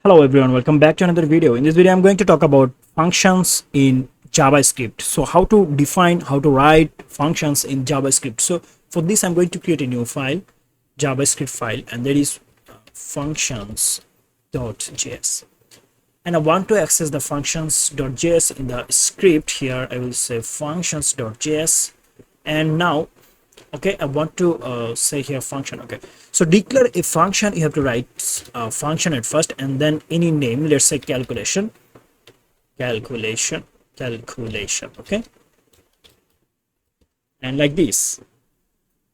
Hello everyone, welcome back to another video. In this video, I'm going to talk about functions in JavaScript. So how to define, how to write functions in JavaScript. So for this, I'm going to create a new file, JavaScript file, and that is functions.js. And I want to access the functions.js in the script. Here I will say functions.js, and now okay, I want to say here function. Okay, so declare a function. You have to write function at first and then any name. Let's say calculation. Okay, and like this.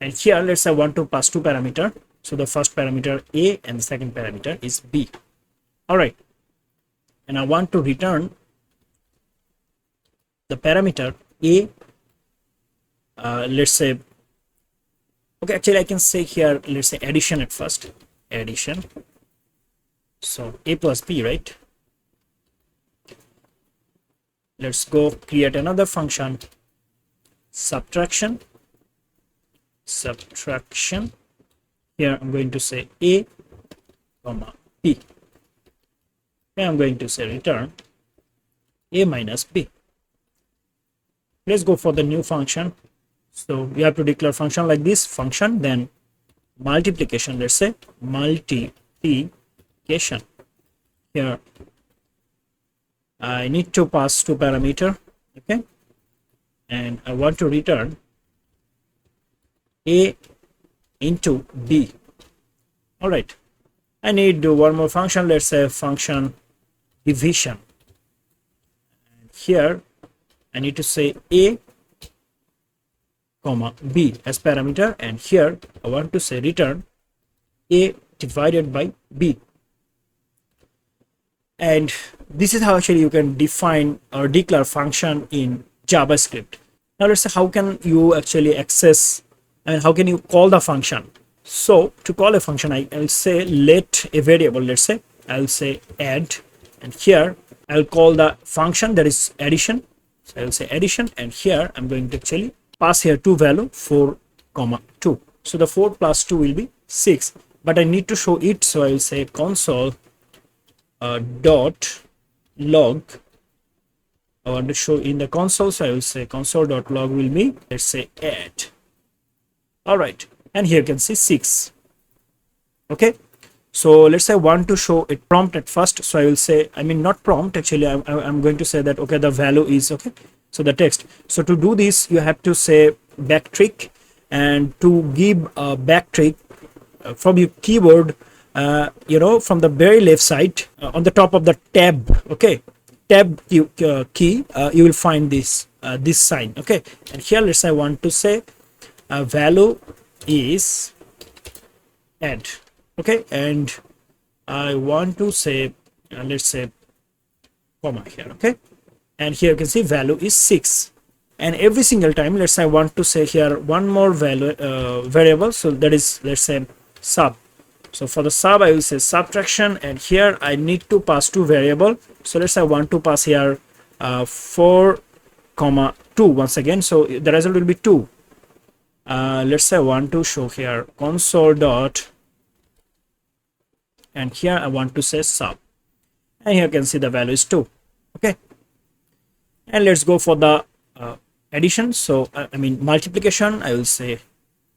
And here let's say I want to pass two parameter. So the first parameter a and the second parameter is b. All right, and I want to return the parameter a. Let's say, okay, actually I can say here, let's say addition at first, addition. So a plus b, right? Let's go create another function, subtraction. Here I'm going to say a comma b. And I'm going to say return a minus b. Let's go for the new function. So you have to declare function like this, function, then multiplication. Let's say multiplication. Here I need to pass two parameter, okay, and I want to return a into b. All right, I need one more function. Let's say function division, and here I need to say a comma b as parameter, and here I want to say return a divided by b. And this is how actually you can define or declare function in JavaScript. Now let's say how can you actually access and how can you call the function. So to call a function, I'll say let a variable. Let's say I'll say add, and here I'll call the function that is addition. So I'll say addition, and here I'm going to actually pass here two value 4 comma 2. So the 4 plus 2 will be 6, but I need to show it. So I will say console dot log. I want to show in the console, so I will say console dot log will be, let's say add. All right, and here you can see 6. Okay, so let's say I want to show it prompt at first. So I will say, I mean not prompt, actually I'm going to say that okay, the value is okay, so the text. So to do this, you have to say backtick, and to give a backtick from your keyboard, from the very left side on the top of the tab, okay, tab key, you will find this this sign. Okay, and here let's say I want to say value is add. Okay, and I want to say let's say comma here. Okay, and here you can see value is 6, and every single time let's say I want to say here one more value variable, so that is, let's say sub. So for the sub I will say subtraction, and here I need to pass two variable. So let's say I want to pass here 4 comma 2 once again, so the result will be 2. Let's say I want to show here console dot, and here I want to say sub, and here you can see the value is 2. Okay, and let's go for the addition. So I mean multiplication, I will say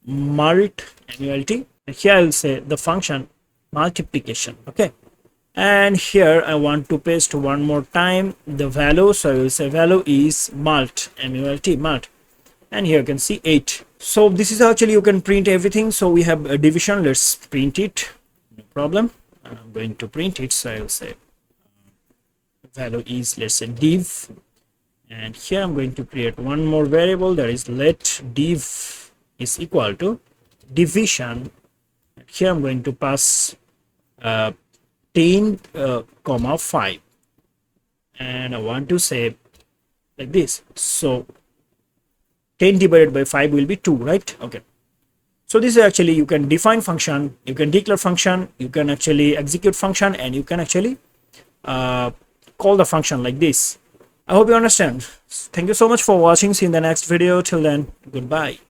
mult, and here I will say the function multiplication. Okay, and here I want to paste one more time the value, so I will say value is mult, mult, and here you can see 8. So this is how actually you can print everything. So we have a division, let's print it, no problem. I'm going to print it, so I will say value is, let's say div, and here I'm going to create one more variable, that is let div is equal to division. Here I'm going to pass 10 comma 5, and I want to say like this. So 10 divided by 5 will be 2, right? Okay, so this is actually you can define function, you can declare function, you can actually execute function, and you can actually call the function like this. I hope you understand. Thank you so much for watching. See you in the next video. Till then, goodbye.